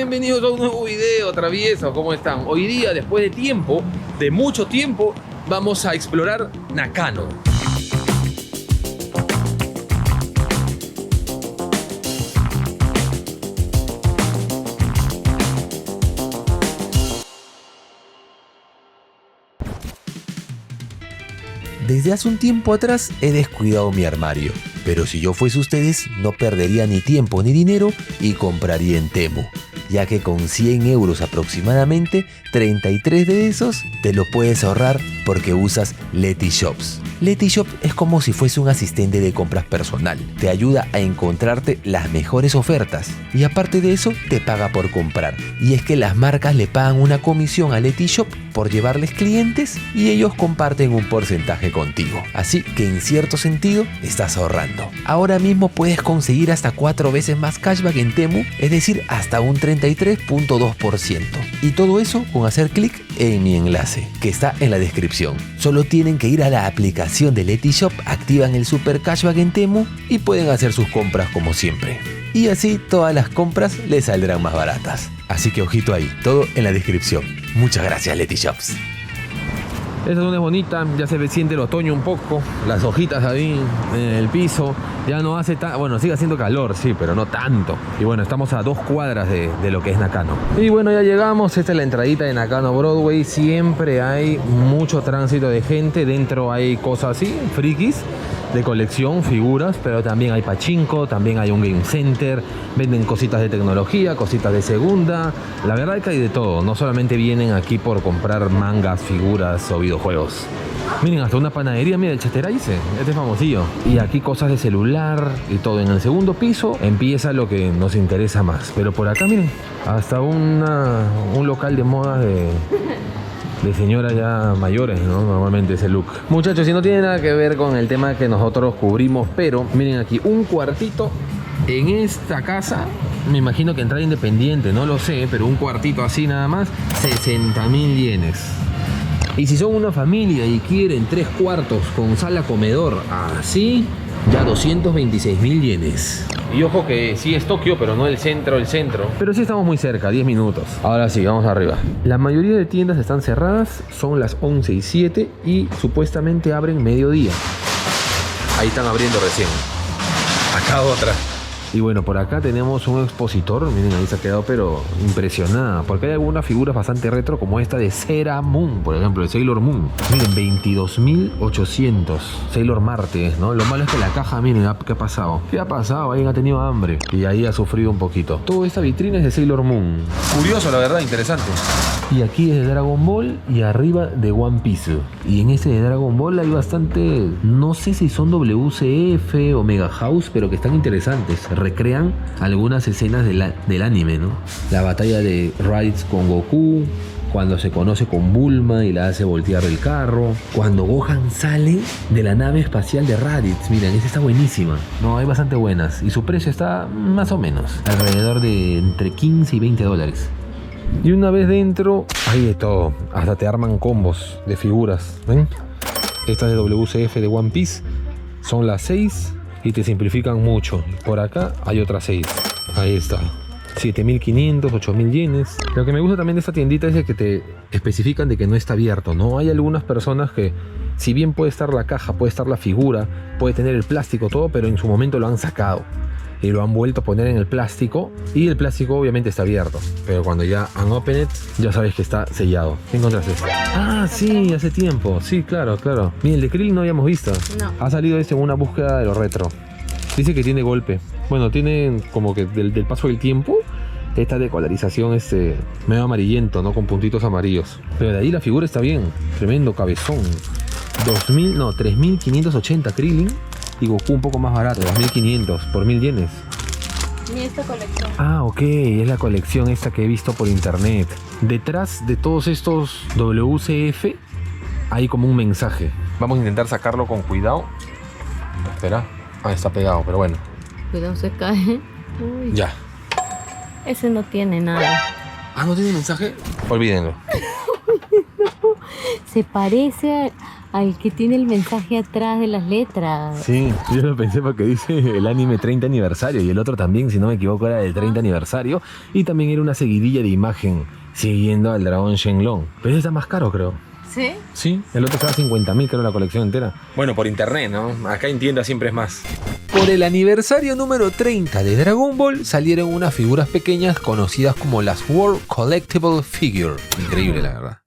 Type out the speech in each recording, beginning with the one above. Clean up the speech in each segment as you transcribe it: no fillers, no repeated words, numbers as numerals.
bienvenidos a un nuevo video, traviesos, ¿cómo están? Hoy día, después de tiempo, de mucho tiempo, vamos a explorar Nakano. Desde hace un tiempo atrás he descuidado mi armario, pero si yo fuese ustedes no perdería ni tiempo ni dinero y compraría en Temu, ya que con 100 euros aproximadamente, 33 de esos te lo puedes ahorrar porque usas Letyshops. Letyshops es como si fuese un asistente de compras personal, te ayuda a encontrarte las mejores ofertas y aparte de eso te paga por comprar. Y es que las marcas le pagan una comisión a Letyshops por llevarles clientes y ellos comparten un porcentaje contigo. Así que en cierto sentido estás ahorrando. Ahora mismo puedes conseguir hasta 4 veces más cashback en Temu, es decir, hasta un 33.2%. Y todo eso con hacer clic en mi enlace, que está en la descripción. Solo tienen que ir a la aplicación de Letyshops, activan el super cashback en Temu y pueden hacer sus compras como siempre. Y así todas las compras les saldrán más baratas. Así que ojito ahí, todo en la descripción. Muchas gracias, Letyshops. Esta zona es bonita, ya se siente el otoño un poco, las hojitas ahí en el piso, ya no hace tan... Bueno, sigue haciendo calor, sí, pero no tanto. Y bueno, estamos a 2 cuadras de lo que es Nakano. Y bueno, ya llegamos, esta es la entradita de Nakano Broadway, siempre hay mucho tránsito de gente, dentro hay cosas así, frikis, de colección, figuras, pero también hay pachinko, también hay un game center, venden cositas de tecnología, cositas de segunda, la verdad es que hay de todo, no solamente vienen aquí por comprar mangas, figuras o videojuegos. Miren, hasta una panadería, mira, el Chaterice, este es famosillo. Y aquí cosas de celular y todo. En el segundo piso empieza lo que nos interesa más, pero por acá, miren, hasta un local de modas de señoras ya mayores, ¿no? Normalmente ese look. Muchachos, si no tiene nada que ver con el tema que nosotros cubrimos, pero miren aquí, un cuartito en esta casa, me imagino que entrada independiente, no lo sé, pero un cuartito así nada más, 60.000 yenes. Y si son una familia y quieren 3 cuartos con sala comedor así, ya 226.000 yenes. Y ojo que sí es Tokio, pero no el centro. Pero sí estamos muy cerca, 10 minutos. Ahora sí, vamos arriba. La mayoría de tiendas están cerradas, son las 11:07 y supuestamente abren mediodía. Ahí están abriendo recién. Acá otra. Y bueno, por acá tenemos un expositor, miren, ahí se ha quedado pero impresionada, porque hay algunas figuras bastante retro como esta de Sailor Moon, por ejemplo, de Sailor Moon. Miren, 22.800, Sailor Marte, ¿no? Lo malo es que la caja, miren, ¿qué ha pasado? ¿Qué ha pasado? Alguien ha tenido hambre y ahí ha sufrido un poquito. Toda esta vitrina es de Sailor Moon. Curioso, la verdad, interesante. Y aquí es de Dragon Ball y arriba de One Piece. Y en este de Dragon Ball hay bastante, no sé si son WCF o Mega House, pero que están interesantes. Recrean algunas escenas del anime, ¿no? La batalla de Raditz con Goku, cuando se conoce con Bulma y la hace voltear el carro, cuando Gohan sale de la nave espacial de Raditz. Miren, esta está buenísima. No, hay bastante buenas y su precio está más o menos alrededor de entre 15 y 20 dólares. Y una vez dentro hay de todo, hasta te arman combos de figuras, ¿ven? Estas de WCF de One Piece son las 6 y te simplifican mucho. Por acá hay otras 6, ahí está, 7.500, 8.000 yenes. Lo que me gusta también de esta tiendita es de que te especifican de que no está abierto, ¿no? Hay algunas personas que, si bien puede estar la caja, puede estar la figura, puede tener el plástico, todo, pero en su momento lo han sacado y lo han vuelto a poner en el plástico, y el plástico obviamente está abierto, pero cuando ya han opened ya sabes que está sellado. ¿Qué encontraste? Ah, sí, hace tiempo, sí, claro. Mira, el de Krill no habíamos visto. No. Ha salido en una búsqueda de lo retro. Dice que tiene golpe. Bueno, tiene como que del paso del tiempo esta decolorización medio amarillento, ¿no? Con puntitos amarillos. Pero de ahí la figura está bien. Tremendo cabezón. 3.580 Krillin. Y Goku un poco más barato, 2.500 por 1.000 yenes. Ni esta colección. Ah, ok, es la colección esta que he visto por internet. Detrás de todos estos WCF hay como un mensaje. Vamos a intentar sacarlo con cuidado. Espera. Ah, está pegado, pero bueno. Cuidado, se cae. Uy. Ya. Ese no tiene nada. Ah, ¿no tiene mensaje? Olvídenlo. Se parece Al que tiene el mensaje atrás de las letras. Sí, yo lo pensé porque dice el anime 30 aniversario y el otro también, si no me equivoco, era del 30 aniversario y también era una seguidilla de imagen siguiendo al dragón Shenlong. Pero está más caro, creo. ¿Sí? Sí, el otro estaba 50.000, creo, la colección entera. Bueno, por internet, ¿no? Acá en tienda siempre es más. Por el aniversario número 30 de Dragon Ball salieron unas figuras pequeñas conocidas como las World Collectible Figure. Increíble, la verdad.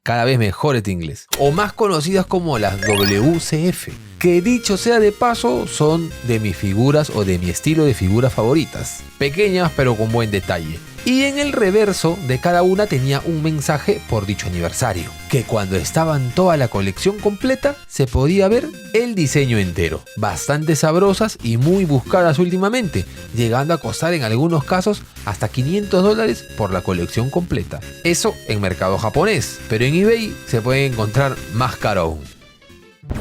Cada vez mejor este inglés. O más conocidas como las WCF. Que dicho sea de paso, son de mis figuras o de mi estilo de figuras favoritas. Pequeñas pero con buen detalle. Y en el reverso de cada una tenía un mensaje por dicho aniversario, que cuando estaba en toda la colección completa se podía ver el diseño entero. Bastante sabrosas y muy buscadas últimamente, llegando a costar en algunos casos hasta $500 por la colección completa. Eso en mercado japonés, pero en eBay se puede encontrar más caro aún.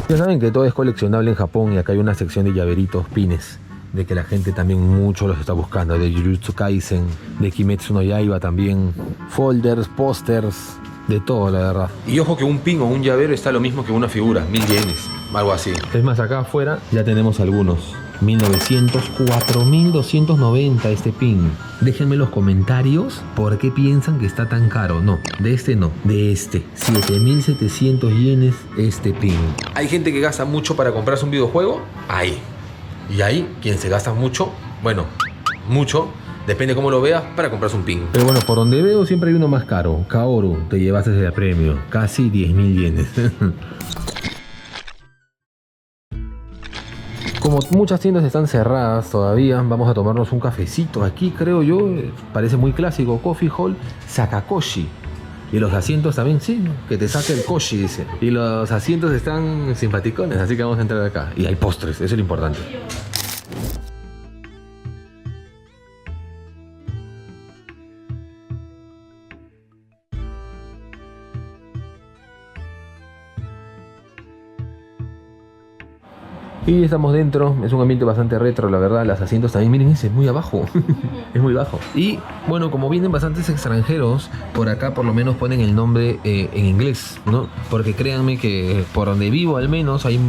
Ya saben que todo es coleccionable en Japón y acá hay una sección de llaveritos, pines. De que la gente también mucho los está buscando, de Jujutsu Kaisen, de Kimetsu no Yaiba también, folders, pósters, de todo, la verdad. Y ojo que un pin o un llavero está lo mismo que una figura, 1000 yenes, algo así. Es más, acá afuera ya tenemos algunos. 1900, 4290 este pin. Déjenme en los comentarios por qué piensan que está tan caro. No, de este no, de este. 7700 yenes este pin. ¿Hay gente que gasta mucho para comprarse un videojuego? Hay. Y ahí, quien se gasta mucho, bueno, mucho, depende cómo lo veas, para comprarse un pin. Pero bueno, por donde veo siempre hay uno más caro. Kaoru, te llevaste el premio, casi 10.000 yenes. Como muchas tiendas están cerradas todavía, vamos a tomarnos un cafecito aquí, creo yo. Parece muy clásico, Coffee Hall Sakakoshi. Y los asientos también, sí, que te saque el koshi, dice. Y los asientos están simpaticones, así que vamos a entrar acá. Y hay postres, eso es lo importante. Y estamos dentro, es un ambiente bastante retro, la verdad. Los asientos también, miren ese, es muy abajo. Es muy bajo. Y bueno, como vienen bastantes extranjeros, por acá por lo menos ponen el nombre en inglés, ¿no? Porque créanme que por donde vivo al menos hay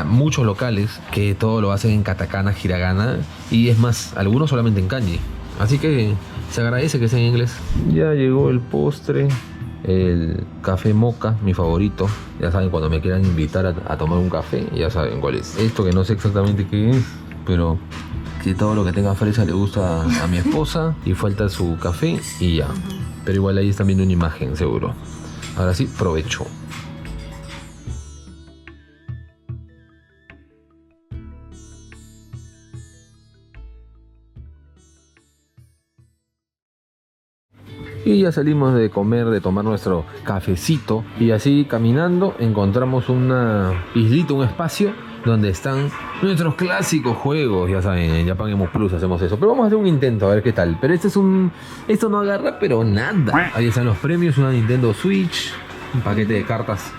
muchos locales que todo lo hacen en katakana, hiragana, y es más, algunos solamente en kanji. Así que se agradece que sea en inglés. Ya llegó el postre. El café mocha, mi favorito. Ya saben, cuando me quieran invitar a tomar un café, ya saben cuál es. Esto que no sé exactamente qué es, pero que todo lo que tenga fresa le gusta a mi esposa. Y falta su café y ya. Pero igual ahí están viendo una imagen, seguro. Ahora sí, provecho. Y ya salimos de comer, de tomar nuestro cafecito. Y así caminando encontramos una islita, un espacio donde están nuestros clásicos juegos. Ya saben, en Japan Emu Plus hacemos eso. Pero vamos a hacer un intento a ver qué tal. Pero esto no agarra pero nada. Ahí están los premios, una Nintendo Switch, un paquete de cartas,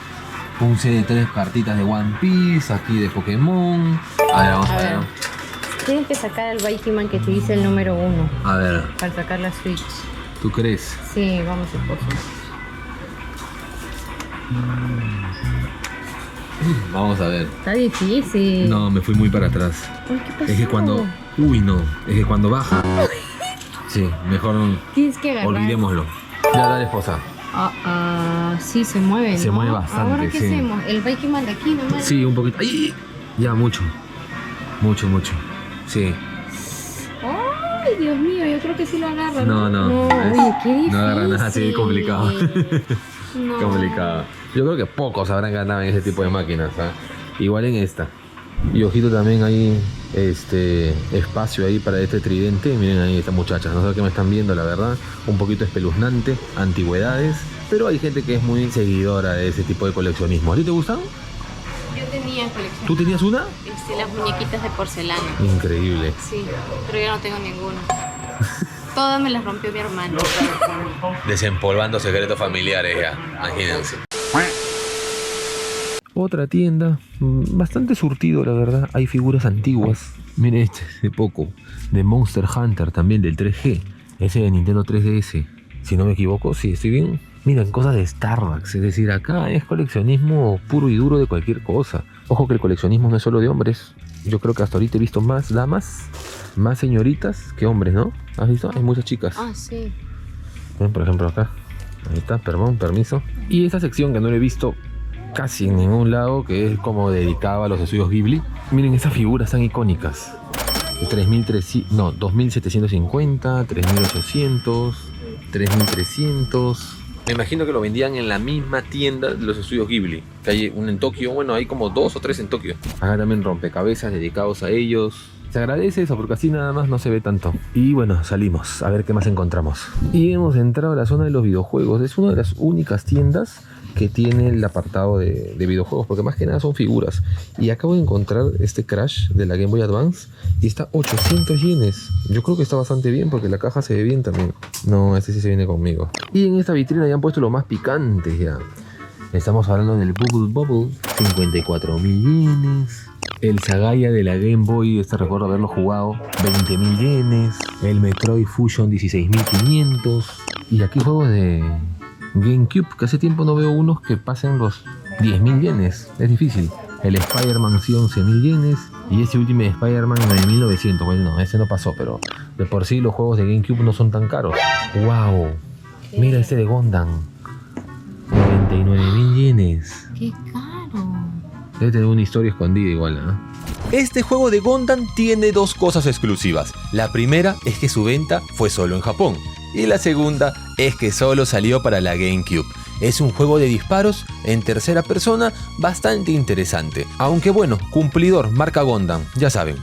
un set de 3 cartitas de One Piece, aquí de Pokémon. A ver, vamos a ver. Tienes que sacar al Viking que te dice el número 1 A ver, para sacar la Switch. ¿tú crees? Sí, vamos, esposo. Vamos a ver. Está difícil. No, me fui muy para atrás. Uy, ¿qué pasó? Es que cuando... Uy, no. Es que cuando baja... Sí, mejor Tienes que agarrar. olvidémoslo. Ya, dale, esposa. Sí, se mueve, ¿no? Se mueve bastante, ¿Ahora qué sí. hacemos? El Viking de aquí nomás. Sí, un poquito. ¡Ay! Ya, mucho. Mucho. Sí. Ay, Dios mío, yo creo que sí lo agarra. No. Oye, qué difícil. No agarra nada, sí, complicado. No. Complicado. Yo creo que pocos habrán ganado en ese tipo de máquinas, ¿ah? Igual en esta. Y ojito, también hay espacio ahí para este tridente. Miren ahí estas muchachas, no sé qué me están viendo, la verdad. Un poquito espeluznante, antigüedades. Pero hay gente que es muy seguidora de ese tipo de coleccionismo. ¿A ti te gustan? Yo tenía colección. ¿Tú tenías una? Las muñequitas de porcelana. Increíble. Sí, pero yo no tengo ninguna. Todas me las rompió mi hermano. Desempolvando secretos familiares ya, imagínense. Otra tienda, bastante surtido la verdad, hay figuras antiguas. Miren este, de poco, de Monster Hunter también, del 3G. Ese de Nintendo 3DS, si no me equivoco, sí, estoy bien. Miren, cosas de Starbucks. Es decir, acá es coleccionismo puro y duro de cualquier cosa. Ojo que el coleccionismo no es solo de hombres. Yo creo que hasta ahorita he visto más damas, más señoritas que hombres, ¿no? ¿Has visto? Hay muchas chicas. Ah, sí. Ven, por ejemplo, acá. Ahí está, perdón, permiso. Y esta sección que no la he visto casi en ningún lado, que es como dedicada a los estudios Ghibli. Miren esas figuras tan icónicas. 2750, 3800, 3300. Me imagino que lo vendían en la misma tienda de los estudios Ghibli. Que hay uno en Tokio, bueno, hay como 2 o 3 en Tokio. Acá también rompecabezas dedicados a ellos. Se agradece eso porque así nada más no se ve tanto. Y bueno, salimos a ver qué más encontramos. Y hemos entrado a la zona de los videojuegos. Es una de las únicas tiendas que tiene el apartado de videojuegos, porque más que nada son figuras. Y acabo de encontrar este Crash de la Game Boy Advance y está 800 yenes. Yo creo que está bastante bien porque la caja se ve bien también. No, este sí se viene conmigo. Y en esta vitrina ya han puesto lo más picante ya. Estamos hablando del Bubble Bubble, 54.000 yenes. El Sagaya de la Game Boy, recuerdo haberlo jugado, 20.000 yenes. El Metroid Fusion, 16.500. Y aquí juegos de GameCube, que hace tiempo no veo unos que pasen los 10.000 yenes. Es difícil. El Spider-Man, sí, 11.000 yenes. Y este último de Spider-Man, 9.900. Bueno, no, ese no pasó, pero de por sí los juegos de GameCube no son tan caros. ¡Wow! Mira este de Gundam. 99.000 yenes. ¡Qué caro! Debe tener una historia escondida igual, ¿eh? Este juego de Gundam tiene dos cosas exclusivas. La primera es que su venta fue solo en Japón. Y la segunda es que solo salió para la GameCube. Es un juego de disparos en tercera persona bastante interesante. Aunque bueno, cumplidor, marca Gundam, ya saben.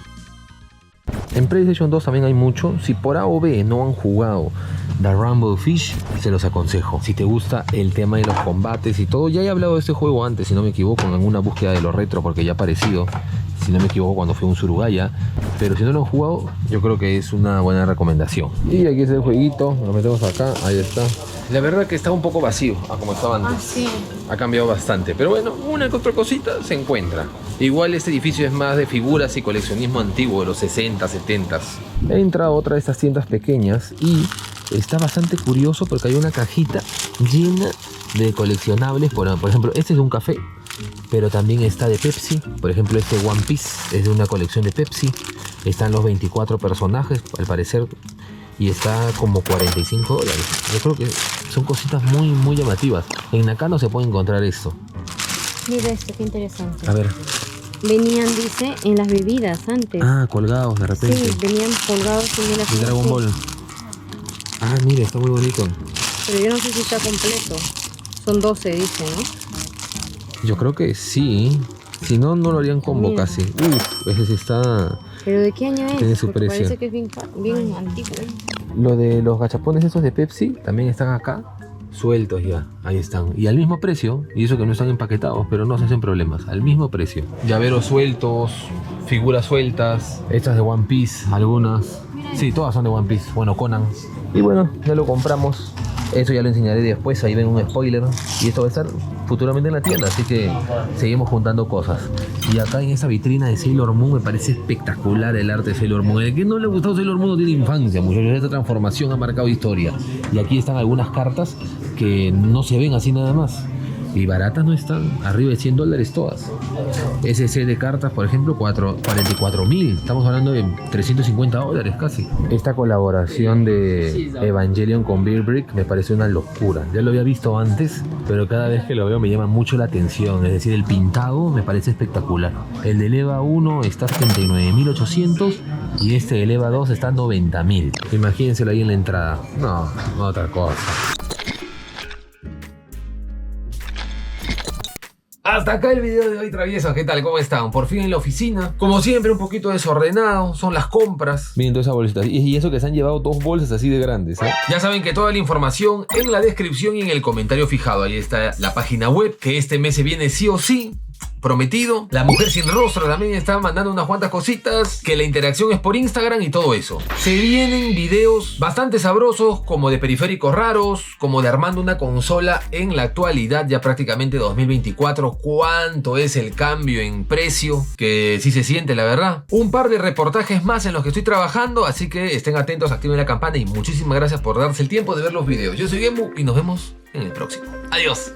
En PlayStation 2 también hay mucho. Si por A o B no han jugado The Rumble Fish, se los aconsejo. Si te gusta el tema de los combates y todo, ya he hablado de este juego antes, si no me equivoco, en alguna búsqueda de lo retro, porque ya ha aparecido, si no me equivoco, cuando fue un Surugaya. Pero si no lo han jugado, yo creo que es una buena recomendación. Y aquí está el jueguito, lo metemos acá, ahí está. La verdad que está un poco vacío, a como estaba antes. Ah, sí. Ha cambiado bastante, pero bueno, una que otra cosita se encuentra. Igual este edificio es más de figuras y coleccionismo antiguo de los 60, 70. He entrado a otra de estas tiendas pequeñas y está bastante curioso porque hay una cajita llena de coleccionables. Por ejemplo, este es de un café, pero también está de Pepsi. Por ejemplo, este One Piece es de una colección de Pepsi. Están los 24 personajes, al parecer, y está como $45. Yo creo que son cositas muy, muy llamativas. En Nakano se puede encontrar esto. Mira esto, qué interesante. A ver. Venían, dice, en las bebidas antes. Ah, colgados de repente. Sí, venían colgados en las De Dragon Ball. Ah, mira, está muy bonito. Pero yo no sé si está completo. Son 12, dice, ¿no? Yo creo que sí. Si no, no lo harían combo Mira. casi. Uf, ese sí está... ¿Pero de qué año es? Tiene su Porque precio. parece que es bien antiguo. Lo de los gachapones esos de Pepsi también están acá. Sueltos ya, ahí están. Y al mismo precio, y eso que no están empaquetados, pero no se hacen problemas. Al mismo precio. Llaveros sueltos, figuras sueltas, estas de One Piece, algunas. Sí, todas son de One Piece. Bueno, Conan. Y bueno, ya lo compramos. Eso ya lo enseñaré después, ahí ven un spoiler. Y esto va a estar futuramente en la tienda, así que seguimos juntando cosas. Y acá en esa vitrina de Sailor Moon me parece espectacular el arte de Sailor Moon. El que no le ha gustado Sailor Moon no tiene infancia, muchachos. Esta transformación ha marcado historia. Y aquí están algunas cartas que no se ven así nada más. Y baratas no están, arriba de $100 todas. Ese set de cartas, por ejemplo, 44.000. Estamos hablando de $350 casi. Esta colaboración de Evangelion con Beer Brick me parece una locura. Ya lo había visto antes, pero cada vez que lo veo me llama mucho la atención. Es decir, el pintado me parece espectacular. El de EVA 1 está a 79.800 y este de EVA 2 está a 90.000. Imagínenselo ahí en la entrada. No, otra cosa. Hasta acá el video de hoy, traviesos. ¿Qué tal? ¿Cómo están? Por fin en la oficina. Como siempre, un poquito desordenado. Son las compras. Miren todas esas bolsitas. Y eso que se han llevado 2 bolsas así de grandes, ¿eh? Ya saben que toda la información en la descripción y en el comentario fijado. Ahí está la página web, que este mes se viene sí o sí. prometido. La mujer sin rostro también está mandando unas cuantas cositas, que la interacción es por Instagram y todo eso. Se vienen videos bastante sabrosos, como de periféricos raros, como de armando una consola en la actualidad, ya prácticamente 2024. ¿Cuánto es el cambio en precio? Que sí se siente, la verdad. Un par de reportajes más en los que estoy trabajando, así que estén atentos, activen la campana y muchísimas gracias por darse el tiempo de ver los videos. Yo soy Gemu y nos vemos en el próximo. Adiós.